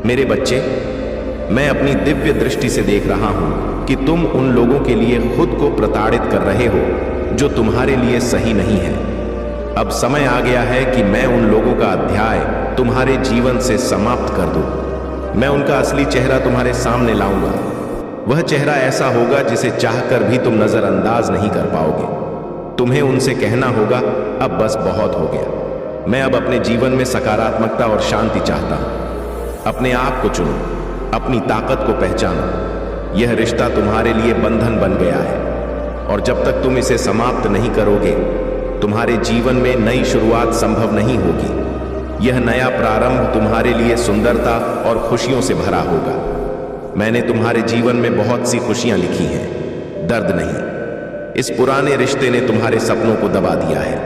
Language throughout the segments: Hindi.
मेरे बच्चे, मैं अपनी दिव्य दृष्टि से देख रहा हूं कि तुम उन लोगों के लिए खुद को प्रताड़ित कर रहे हो जो तुम्हारे लिए सही नहीं है। अब समय आ गया है कि मैं उन लोगों का अध्याय तुम्हारे जीवन से समाप्त कर दूं। मैं उनका असली चेहरा तुम्हारे सामने लाऊंगा। वह चेहरा ऐसा होगा जिसे चाहकर भी तुम नजरअंदाज नहीं कर पाओगे। तुम्हें उनसे कहना होगा, अब बस बहुत हो गया। मैं अब अपने जीवन में सकारात्मकता और शांति चाहता हूं। अपने आप को चुनो, अपनी ताकत को पहचानो। यह रिश्ता तुम्हारे लिए बंधन बन गया है और जब तक तुम इसे समाप्त नहीं करोगे, तुम्हारे जीवन में नई शुरुआत संभव नहीं होगी। यह नया प्रारंभ तुम्हारे लिए सुंदरता और खुशियों से भरा होगा। मैंने तुम्हारे जीवन में बहुत सी खुशियां लिखी हैं, दर्द नहीं। इस पुराने रिश्ते ने तुम्हारे सपनों को दबा दिया है,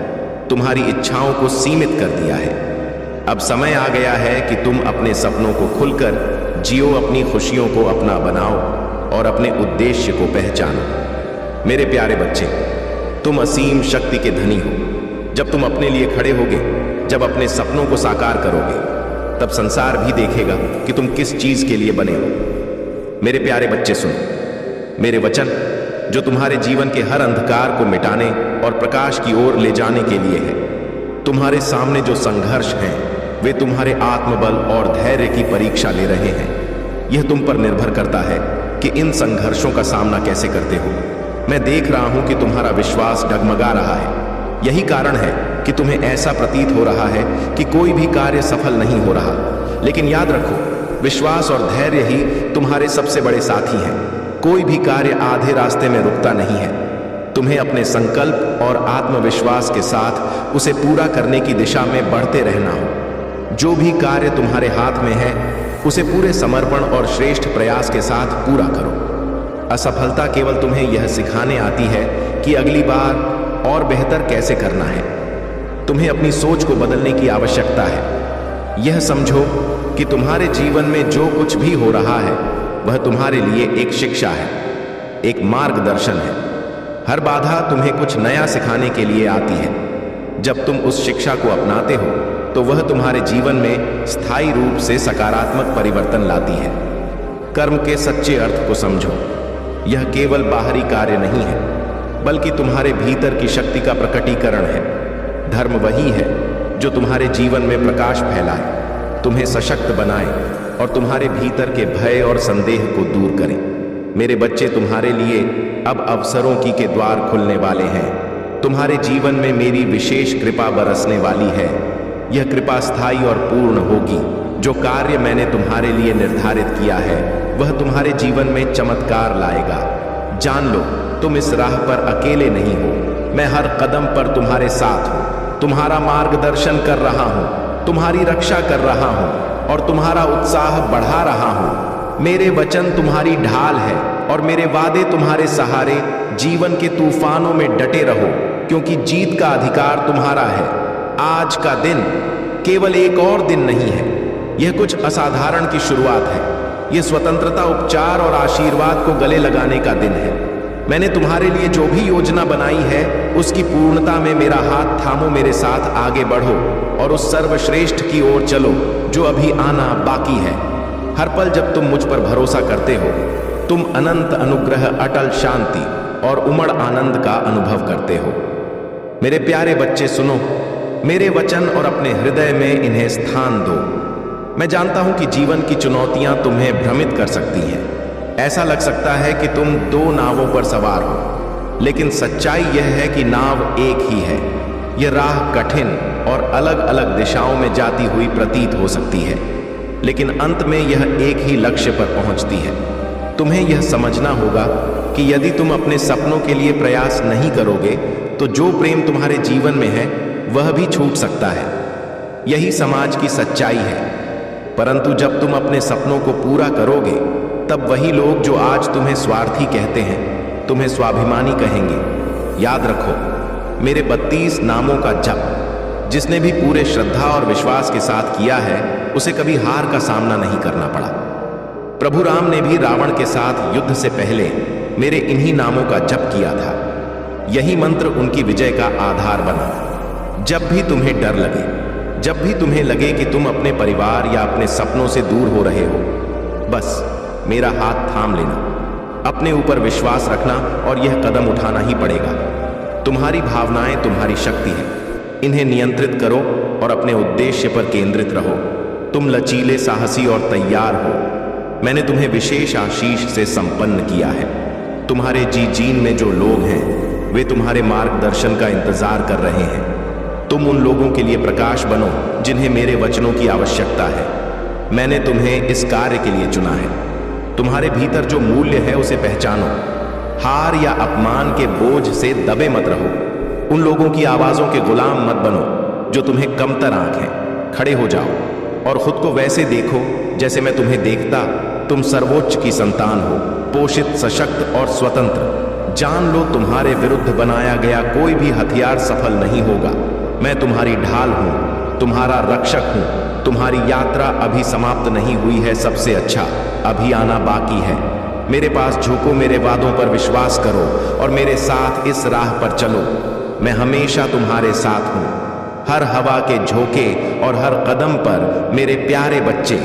तुम्हारी इच्छाओं को सीमित कर दिया है। अब समय आ गया है कि तुम अपने सपनों को खुलकर जियो, अपनी खुशियों को अपना बनाओ और अपने उद्देश्य को पहचानो। मेरे प्यारे बच्चे, तुम असीम शक्ति के धनी हो। जब तुम अपने लिए खड़े होगे, जब अपने सपनों को साकार करोगे, तब संसार भी देखेगा कि तुम किस चीज के लिए बने हो। मेरे प्यारे बच्चे, सुनो मेरे वचन, जो तुम्हारे जीवन के हर अंधकार को मिटाने और प्रकाश की ओर ले जाने के लिए है। तुम्हारे सामने जो संघर्ष हैं, वे तुम्हारे आत्मबल और धैर्य की परीक्षा ले रहे हैं। यह तुम पर निर्भर करता है कि इन संघर्षों का सामना कैसे करते हो। मैं देख रहा हूं कि तुम्हारा विश्वास डगमगा रहा है। यही कारण है कि तुम्हें ऐसा प्रतीत हो रहा है कि कोई भी कार्य सफल नहीं हो रहा। लेकिन याद रखो, विश्वास और धैर्य ही तुम्हारे सबसे बड़े साथी हैं। कोई भी कार्य आधे रास्ते में रुकता नहीं है। तुम्हें अपने संकल्प और आत्मविश्वास के साथ उसे पूरा करने की दिशा में बढ़ते रहना हो। जो भी कार्य तुम्हारे हाथ में है, उसे पूरे समर्पण और श्रेष्ठ प्रयास के साथ पूरा करो। असफलता केवल तुम्हें यह सिखाने आती है कि अगली बार और बेहतर कैसे करना है। तुम्हें अपनी सोच को बदलने की आवश्यकता है। यह समझो कि तुम्हारे जीवन में जो कुछ भी हो रहा है, वह तुम्हारे लिए एक शिक्षा है, एक मार्गदर्शन है। हर बाधा तुम्हें कुछ नया सिखाने के लिए आती है। जब तुम उस शिक्षा को अपनाते हो, तो वह तुम्हारे जीवन में स्थायी रूप से सकारात्मक परिवर्तन लाती है। कर्म के सच्चे अर्थ को समझो। यह केवल बाहरी कार्य नहीं है, बल्कि तुम्हारे भीतर की शक्ति का प्रकटीकरण है। धर्म वही है जो तुम्हारे जीवन में प्रकाश फैलाए, तुम्हें सशक्त बनाए और तुम्हारे भीतर के भय और संदेह को दूर करें। मेरे बच्चे, तुम्हारे लिए अब अवसरों की के द्वार खुलने वाले हैं। तुम्हारे जीवन में मेरी विशेष कृपा बरसने वाली है। यह कृपा स्थायी और पूर्ण होगी। जो कार्य मैंने तुम्हारे लिए निर्धारित किया है, वह तुम्हारे जीवन में चमत्कार लाएगा। जान लो, तुम इस राह पर अकेले नहीं हो। मैं हर कदम पर तुम्हारे साथ हूं, तुम्हारा मार्गदर्शन कर रहा हूं, तुम्हारी रक्षा कर रहा हूं और तुम्हारा उत्साह बढ़ा रहा हूं। मेरे वचन तुम्हारी ढाल है और मेरे वादे तुम्हारे सहारे। जीवन के तूफानों में डटे रहो, क्योंकि जीत का अधिकार तुम्हारा है। आज का दिन केवल एक और दिन नहीं है, यह कुछ असाधारण की शुरुआत है। यह स्वतंत्रता, उपचार और आशीर्वाद को गले लगाने का दिन है। मैंने तुम्हारे लिए जो भी योजना बनाई है, उसकी पूर्णता में मेरा हाथ थामो। मेरे साथ आगे बढ़ो और उस सर्वश्रेष्ठ की ओर चलो जो अभी आना बाकी है। हर पल जब तुम मुझ पर भरोसा करते हो, तुम अनंत अनुग्रह, अटल शांति और उमड़ आनंद का अनुभव करते हो। मेरे प्यारे बच्चे, सुनो मेरे वचन और अपने हृदय में इन्हें स्थान दो। मैं जानता हूं कि जीवन की चुनौतियां तुम्हें भ्रमित कर सकती हैं। ऐसा लग सकता है कि तुम दो नावों पर सवार हो, लेकिन सच्चाई यह है कि नाव एक ही है। यह राह कठिन और अलग अलग दिशाओं में जाती हुई प्रतीत हो सकती है, लेकिन अंत में यह एक ही लक्ष्य पर पहुंचती है। तुम्हें यह समझना होगा कि यदि तुम अपने सपनों के लिए प्रयास नहीं करोगे, तो जो प्रेम तुम्हारे जीवन में है, वह भी छूट सकता है। यही समाज की सच्चाई है। परंतु जब तुम अपने सपनों को पूरा करोगे, तब वही लोग जो आज तुम्हें स्वार्थी कहते हैं, तुम्हें स्वाभिमानी कहेंगे। याद रखो, मेरे 32 नामों का जप जिसने भी पूरे श्रद्धा और विश्वास के साथ किया है, उसे कभी हार का सामना नहीं करना पड़ा। प्रभु राम ने भी रावण के साथ युद्ध से पहले मेरे इन्हीं नामों का जप किया था। यही मंत्र उनकी विजय का आधार बना। जब भी तुम्हें डर लगे, जब भी तुम्हें लगे कि तुम अपने परिवार या अपने सपनों से दूर हो रहे हो, बस मेरा हाथ थाम लेना, अपने ऊपर विश्वास रखना और यह कदम उठाना ही पड़ेगा। तुम्हारी भावनाएं तुम्हारी शक्ति है, इन्हें नियंत्रित करो और अपने उद्देश्य पर केंद्रित रहो। तुम लचीले, साहसी और तैयार हो। मैंने तुम्हें विशेष आशीष से संपन्न किया है। तुम्हारे जीन में जो लोग हैं वे तुम्हारे मार्गदर्शन का इंतजार कर रहे हैं। तुम उन लोगों के लिए प्रकाश बनो जिन्हें मेरे वचनों की आवश्यकता है। मैंने तुम्हें इस कार्य के लिए चुना है। तुम्हारे भीतर जो मूल्य है उसे पहचानो। हार या अपमान के बोझ से दबे मत रहो। उन लोगों की आवाजों के गुलाम मत बनो जो तुम्हें कमतर आंखें। खड़े हो जाओ और खुद को वैसे देखो जैसे मैं तुम्हें देखता। तुम सर्वोच्च की संतान हो, पोषित, सशक्त और स्वतंत्र। जान लो, तुम्हारे विरुद्ध बनाया गया कोई भी हथियार सफल नहीं होगा। मैं तुम्हारी ढाल हूं, तुम्हारा रक्षक हूं। तुम्हारी यात्रा अभी समाप्त नहीं हुई है। सबसे अच्छा अभी आना बाकी है। मेरे पास झुको, मेरे वादों पर विश्वास करो और मेरे साथ इस राह पर चलो। मैं हमेशा तुम्हारे साथ हूं, हर हवा के झोंके और हर कदम पर। मेरे प्यारे बच्चे,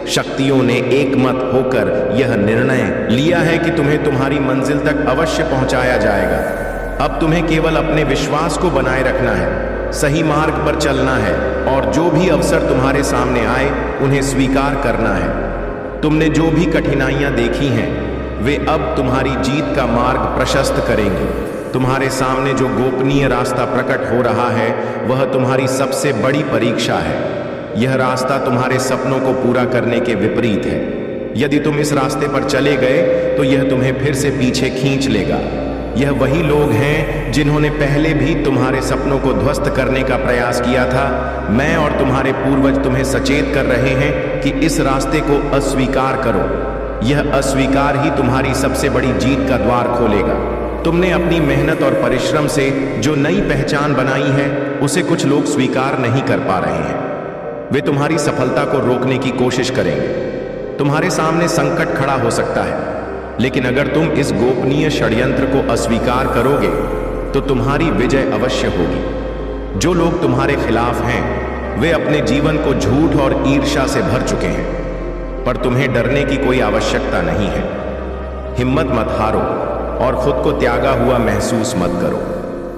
शक्तियों ने एकमत होकर यह निर्णय लिया है कि तुम्हें तुम्हारी मंजिल तक अवश्य पहुंचाया जाएगा। अब तुम्हें केवल अपने विश्वास को बनाए रखना है, सही मार्ग पर चलना है और जो भी अवसर तुम्हारे सामने आए उन्हें स्वीकार करना है। तुमने जो भी कठिनाइयां देखी हैं वे अब तुम्हारी जीत का मार्ग प्रशस्त करेंगी। तुम्हारे सामने जो गोपनीय रास्ता प्रकट हो रहा है वह तुम्हारी सबसे बड़ी परीक्षा है। यह रास्ता तुम्हारे सपनों को पूरा करने के विपरीत है। यदि तुम इस रास्ते पर चले गए तो यह तुम्हें फिर से पीछे खींच लेगा। यह वही लोग हैं जिन्होंने पहले भी तुम्हारे सपनों को ध्वस्त करने का प्रयास किया था। मैं और तुम्हारे पूर्वज तुम्हें सचेत कर रहे हैं कि इस रास्ते को अस्वीकार करो। यह अस्वीकार ही तुम्हारी सबसे बड़ी जीत का द्वार खोलेगा। तुमने अपनी मेहनत और परिश्रम से जो नई पहचान बनाई है उसे कुछ लोग स्वीकार नहीं कर पा रहे हैं। वे तुम्हारी सफलता को रोकने की कोशिश करेंगे। तुम्हारे सामने संकट खड़ा हो सकता है, लेकिन अगर तुम इस गोपनीय षड्यंत्र को अस्वीकार करोगे तो तुम्हारी विजय अवश्य होगी। जो लोग तुम्हारे खिलाफ हैं वे अपने जीवन को झूठ और ईर्ष्या से भर चुके हैं, पर तुम्हें डरने की कोई आवश्यकता नहीं है। हिम्मत मत हारो और खुद को त्यागा हुआ महसूस मत करो।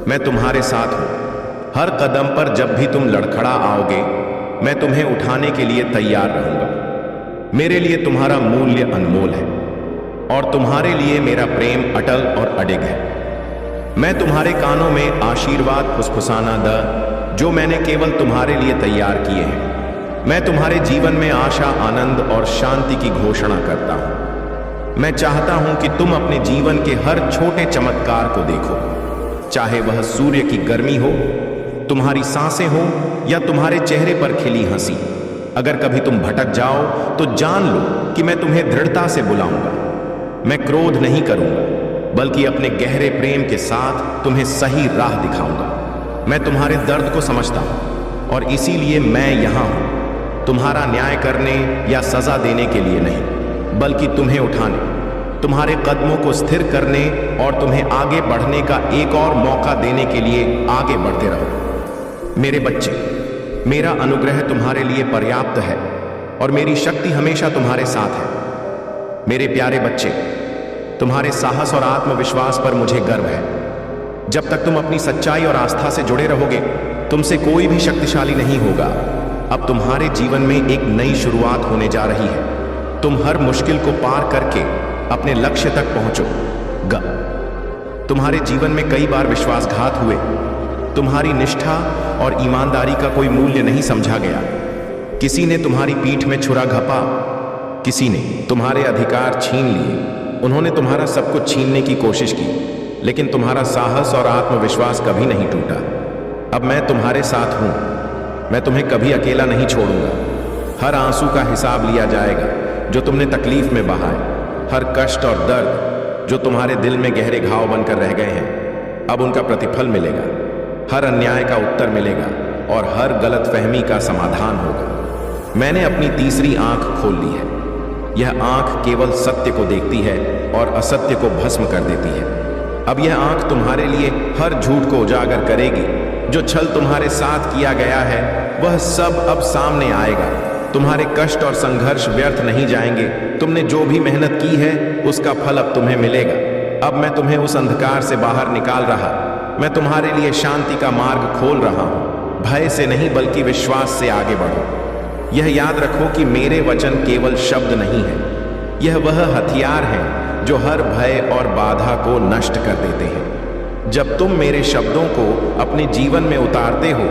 मैं तुम्हारे साथ हूं। हर कदम पर जब भी तुम लड़खड़ा आओगे मैं तुम्हें उठाने के लिए तैयार रहूंगा। मेरे लिए तुम्हारा मूल्य अनमोल है और तुम्हारे लिए मेरा प्रेम अटल और अडिग है। मैं तुम्हारे कानों में आशीर्वाद फुसफुसाना द जो मैंने केवल तुम्हारे लिए तैयार किए हैं। मैं तुम्हारे जीवन में आशा, आनंद और शांति की घोषणा करता हूं। मैं चाहता हूं कि तुम अपने जीवन के हर छोटे चमत्कार को देखो, चाहे वह सूर्य की गर्मी हो, तुम्हारी सांसें हो या तुम्हारे चेहरे पर खिली हंसी। अगर कभी तुम भटक जाओ तो जान लो कि मैं तुम्हें दृढ़ता से बुलाऊंगा। मैं क्रोध नहीं करूंगा, बल्कि अपने गहरे प्रेम के साथ तुम्हें सही राह दिखाऊंगा। मैं तुम्हारे दर्द को समझता हूं और इसीलिए मैं यहां हूं, तुम्हारा न्याय करने या सजा देने के लिए नहीं, बल्कि तुम्हें उठाने, तुम्हारे कदमों को स्थिर करने और तुम्हें आगे बढ़ने का एक और मौका देने के लिए आगे बढ़ते रहो। मेरे बच्चे, मेरा अनुग्रह तुम्हारे लिए पर्याप्त है और मेरी शक्ति हमेशा तुम्हारे साथ है। मेरे प्यारे बच्चे, तुम्हारे साहस और आत्मविश्वास पर मुझे गर्व है। जब तक तुम अपनी सच्चाई और आस्था से जुड़े रहोगे तुमसे कोई भी शक्तिशाली नहीं होगा। अब तुम्हारे जीवन में एक नई शुरुआत होने जा रही है। तुम हर मुश्किल को पार करके अपने लक्ष्य तक पहुंचोगे। तुम्हारे जीवन में कई बार विश्वासघात हुए। तुम्हारी निष्ठा और ईमानदारी का कोई मूल्य नहीं समझा गया। किसी ने तुम्हारी पीठ में छुरा घपा, किसी ने तुम्हारे अधिकार छीन लिए। उन्होंने तुम्हारा सब कुछ छीनने की कोशिश की, लेकिन तुम्हारा साहस और आत्मविश्वास कभी नहीं टूटा। अब मैं तुम्हारे साथ हूं। मैं तुम्हें कभी अकेला नहीं छोड़ूंगा। हर आंसू का हिसाब लिया जाएगा जो तुमने तकलीफ में बहाए। हर कष्ट और दर्द जो तुम्हारे दिल में गहरे घाव बनकर रह गए हैं, अब उनका प्रतिफल मिलेगा। हर अन्याय का उत्तर मिलेगा और हर गलतफहमी का समाधान होगा। मैंने अपनी तीसरी आंख खोल ली है। यह आंख केवल सत्य को देखती है और असत्य को भस्म कर देती है। अब यह आंख तुम्हारे लिए हर झूठ को उजागर करेगी जो छल तुम्हारे साथ किया गया है वह सब अब सामने आएगा। तुम्हारे कष्ट और संघर्ष व्यर्थ नहीं जाएंगे। तुमने जो भी मेहनत की है उसका फल अब तुम्हें मिलेगा। अब मैं तुम्हें उस अंधकार से बाहर निकाल रहा, मैं तुम्हारे लिए शांति का मार्ग खोल रहा हूं। भय से नहीं बल्कि विश्वास से आगे बढ़ो। यह याद रखो कि मेरे वचन केवल शब्द नहीं है, यह वह हथियार हैं जो हर भय और बाधा को नष्ट कर देते हैं। जब तुम मेरे शब्दों को अपने जीवन में उतारते हो,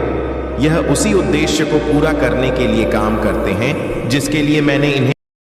यह उसी उद्देश्य को पूरा करने के लिए काम करते हैं जिसके लिए मैंने इन्हें